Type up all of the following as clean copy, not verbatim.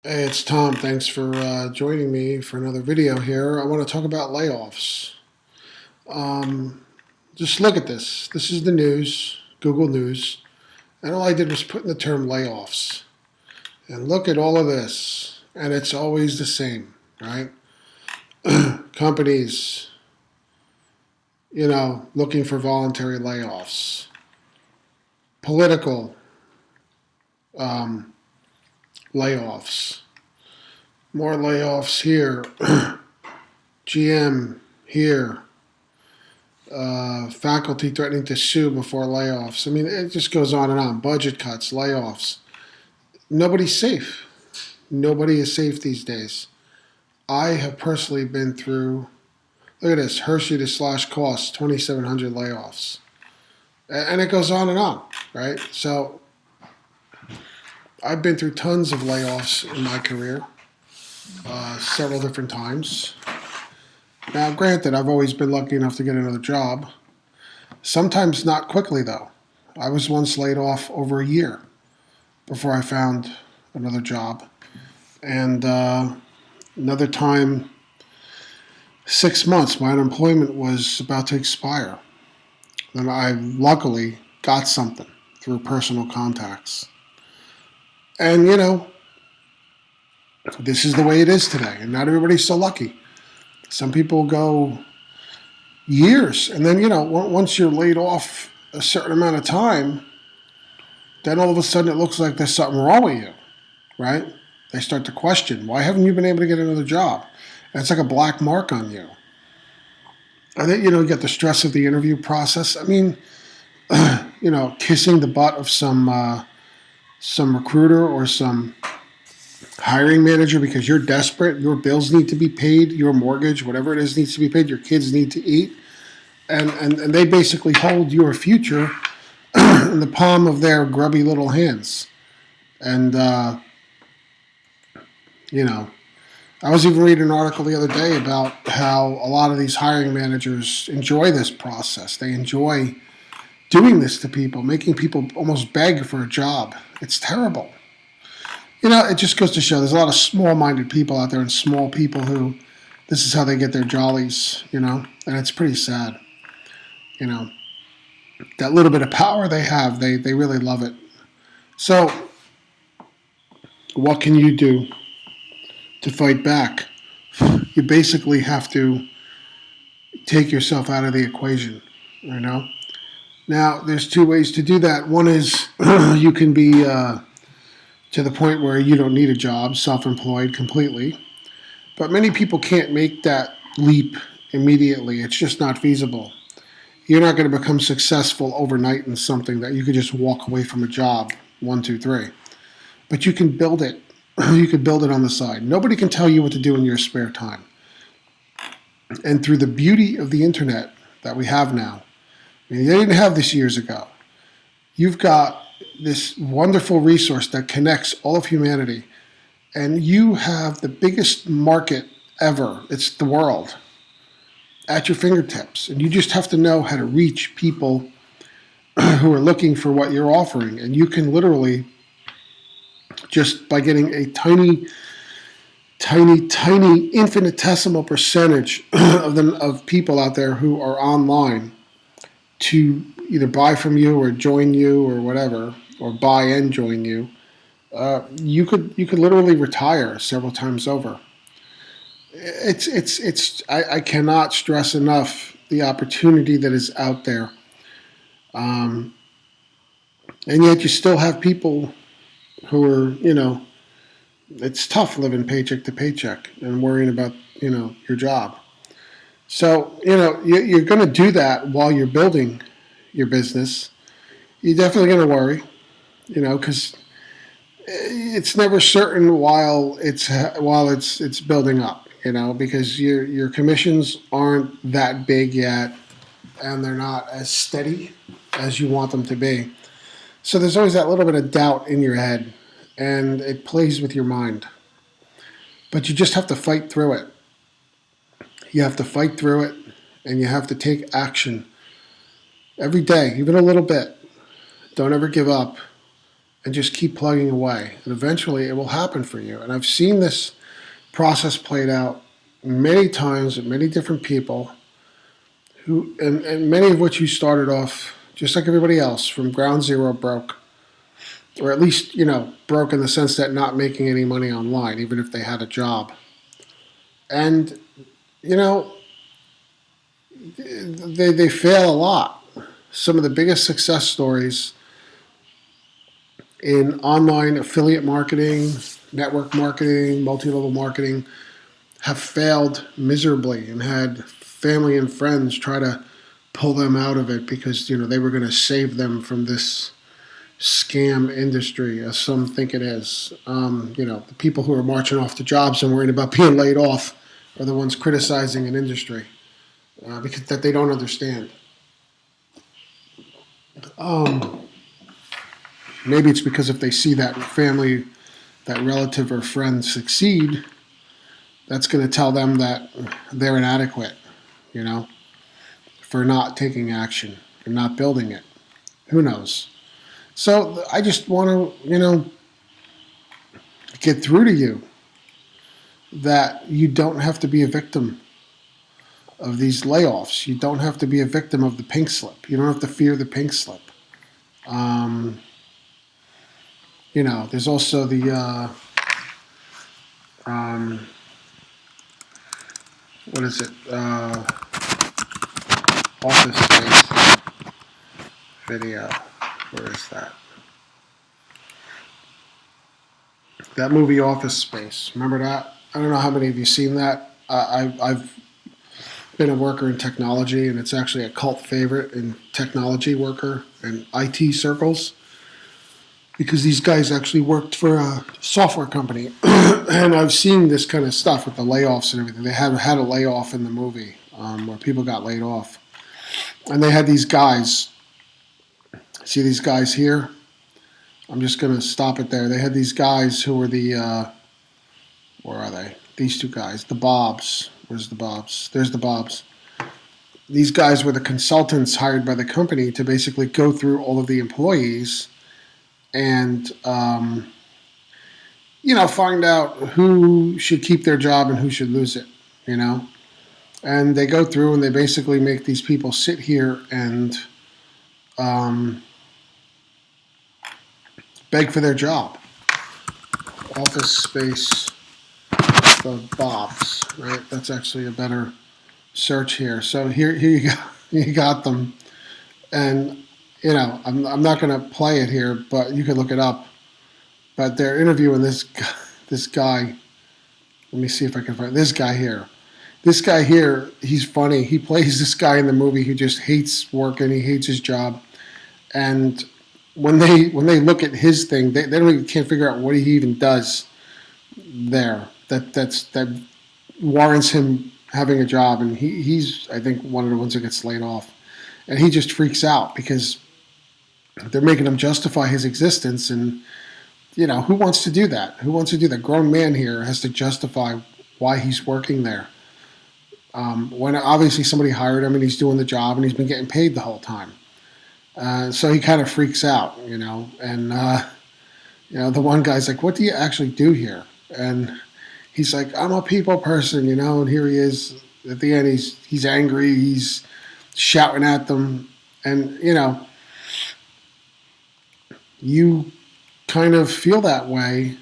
Hey, it's Tom. Thanks for joining me for another video here. I want to talk about layoffs. Um, just look at this. This is the news, Google News, and all I did was put in the term layoffs. And look at all of this, and it's always the same, right? Companies, looking for voluntary layoffs. Political um, layoffs. More layoffs here. GM here. Faculty threatening to sue before layoffs. I mean, it just goes on and on. Budget cuts, layoffs. Nobody's safe. Nobody is safe these days. I have personally been through, look at this, Hershey to slash costs, 2,700 layoffs. And it goes on and on, right? So I've been through tons of layoffs in my career, several different times. Now, granted, I've always been lucky enough to get another job. Sometimes not quickly, though. I was once laid off over a year before I found another job. And another time, 6 months, my unemployment was about to expire. And I luckily got something through personal contacts. And, this is the way it is today. And not everybody's so lucky. Some people go years, and then once you're laid off a certain amount of time, then all of a sudden it looks like there's something wrong with you, right? They start to question, why haven't you been able to get another job? And it's like a black mark on you. And then you get the stress of the interview process. I mean, kissing the butt of some recruiter or some hiring manager because you're desperate, your bills need to be paid, your mortgage, whatever it is, needs to be paid, your kids need to eat, and they basically hold your future in the palm of their grubby little hands. And I was even reading an article the other day about how a lot of these hiring managers enjoy this process. They enjoy doing this to people, making people almost beg for a job. It's terrible. It just goes to show there's a lot of small-minded people out there and small people who this is how they get their jollies, and it's pretty sad. That little bit of power they have, they really love it. So, what can you do to fight back? You basically have to take yourself out of the equation, Now, there's two ways to do that. One is you can be to the point where you don't need a job, self-employed completely. But many people can't make that leap immediately. It's just not feasible. You're not going to become successful overnight in something that you could just walk away from a job, 1, 2, 3. But you can build it. You could build it on the side. Nobody can tell you what to do in your spare time. And through the beauty of the internet that we have now, I mean, they didn't have this years ago. You've got this wonderful resource that connects all of humanity, and you have the biggest market ever. It's the world at your fingertips, and you just have to know how to reach people who are looking for what you're offering. And you can literally, just by getting a tiny infinitesimal percentage of people out there who are online to either buy from you or join you or whatever, or buy and join you, you could literally retire several times over. I cannot stress enough the opportunity that is out there, and yet you still have people who are it's tough living paycheck to paycheck and worrying about your job. So you're going to do that while you're building your business. You're definitely going to worry, because it's never certain while it's building up, because your commissions aren't that big yet, and they're not as steady as you want them to be. So there's always that little bit of doubt in your head, and it plays with your mind. But you just have to fight through it. You have to fight through it, and you have to take action every day, even a little bit. Don't ever give up. and just keep plugging away. And eventually it will happen for you. And I've seen this process played out many times with many different people who, and many of which you started off just like everybody else from ground zero broke, or at least, broke in the sense that not making any money online, even if they had a job. And, you know, they fail a lot. Some of the biggest success stories in online affiliate marketing, network marketing, multi-level marketing have failed miserably and had family and friends try to pull them out of it because they were going to save them from this scam industry, as some think it is. The people who are marching off to jobs and worried about being laid off are the ones criticizing an industry because that they don't understand. Maybe it's because if they see that family, that relative or friend succeed, that's going to tell them that they're inadequate, for not taking action and not building it. Who knows? So I just want to, get through to you that you don't have to be a victim of these layoffs. You don't have to be a victim of the pink slip. You don't have to fear the pink slip. There's also the what is it? Office Space video. Where is that? That movie Office Space. Remember that? I don't know how many of you seen that. I've been a worker in technology, and it's actually a cult favorite in technology worker and IT circles because these guys actually worked for a software company. And I've seen this kind of stuff with the layoffs and everything. They had a layoff in the movie where people got laid off. And they had these guys. See these guys here? I'm just going to stop it there. They had these guys who were the, where are they? These two guys, the Bobs. Where's the Bobs? There's the Bobs. These guys were the consultants hired by the company to basically go through all of the employees and, find out who should keep their job and who should lose it, And they go through and they basically make these people sit here and beg for their job. Office Space, the Bobs, right? That's actually a better search here. So here you go. You got them. And, I'm not going to play it here, but you can look it up. But they're interviewing this guy. Let me see if I can find this guy here. This guy here, he's funny. He plays this guy in the movie who just hates working. He hates his job. And when they look at his thing, they can't figure out what he even does there. That warrants him having a job. And he's, I think, one of the ones that gets laid off. And he just freaks out because they're making him justify his existence. And, who wants to do that? Who wants to do that? Grown man here has to justify why he's working there. When obviously somebody hired him and he's doing the job and he's been getting paid the whole time. So he kind of freaks out, and, the one guy's like, what do you actually do here? And he's like, I'm a people person, and here he is. At the end, he's angry. He's shouting at them. And, you kind of feel that way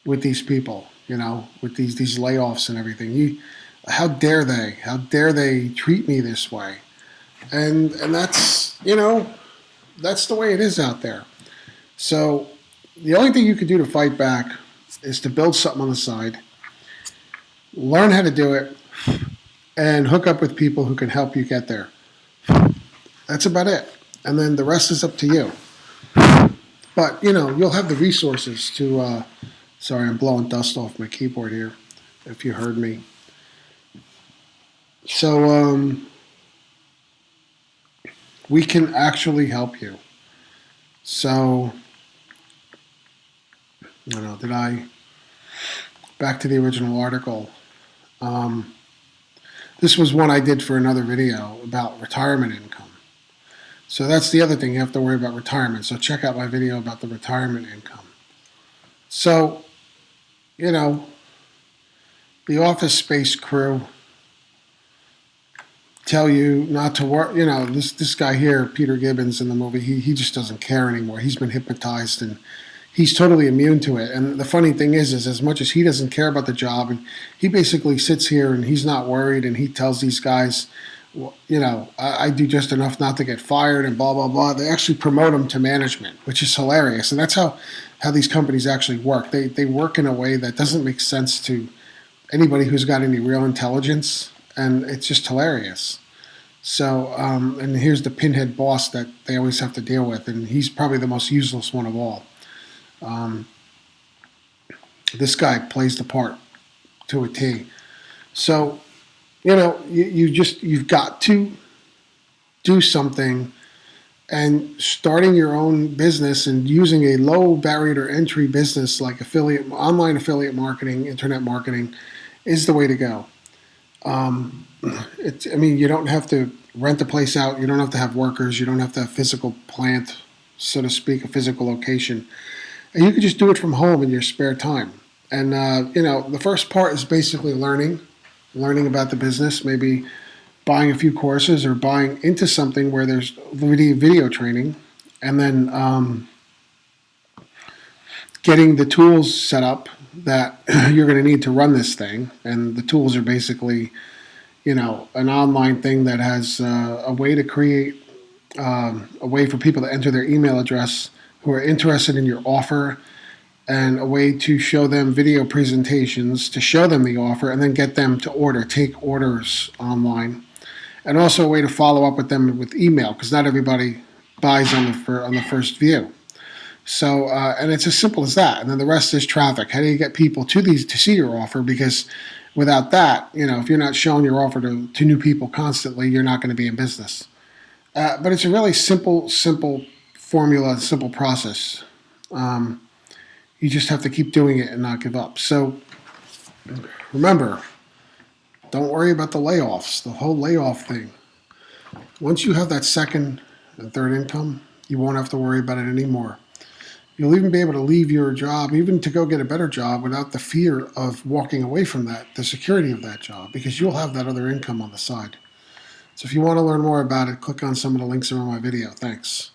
with these people, with these layoffs and everything. How dare they? How dare they treat me this way? And that's, that's the way it is out there. So the only thing you can do to fight back is to build something on the side, learn how to do it, and hook up with people who can help you get there. That's about it. And then the rest is up to you. But, you'll have the resources to, sorry, I'm blowing dust off my keyboard here, if you heard me. So, we can actually help you. So, back to the original article. This was one I did for another video about retirement income. So that's the other thing. You have to worry about retirement. So check out my video about the retirement income. So, you know, the Office Space crew tell you not to work. You know, this guy here, Peter Gibbons in the movie, he just doesn't care anymore. He's been hypnotized and he's totally immune to it. And the funny thing is as much as he doesn't care about the job, and he basically sits here and he's not worried, and he tells these guys, well, you know, I do just enough not to get fired and blah, blah, blah. They actually promote him to management, which is hilarious. And that's how these companies actually work. They work in a way that doesn't make sense to anybody who's got any real intelligence, and it's just hilarious. So, and here's the pinhead boss that they always have to deal with, and he's probably the most useless one of all. Um, this guy plays the part to a T. So, you know, you've got to do something, and starting your own business and using a low barrier to entry business like online affiliate marketing, internet marketing, is the way to go. I mean, you don't have to rent a place out. You don't have to have workers. You don't have to have physical plant, so to speak, a physical location. And you can just do it from home in your spare time. And, you know, the first part is basically learning about the business, maybe buying a few courses or buying into something where there's video training, and then getting the tools set up that you're going to need to run this thing. And the tools are basically, you know, an online thing that has a way to create a way for people to enter their email address who are interested in your offer, and a way to show them video presentations to show them the offer and then get them to take orders online, and also a way to follow up with them with email, because not everybody buys on the first view. So, and it's as simple as that. And then the rest is traffic. How do you get people to see your offer? Because without that, you know, if you're not showing your offer to new people constantly, you're not going to be in business. But it's a really simple formula, simple process. You just have to keep doing it and not give up. So remember, don't worry about the layoffs, the whole layoff thing. Once you have that second and third income, you won't have to worry about it anymore. You'll even be able to leave your job, even to go get a better job, without the fear of walking away from that, the security of that job, because you'll have that other income on the side. So if you want to learn more about it, click on some of the links around my video. Thanks.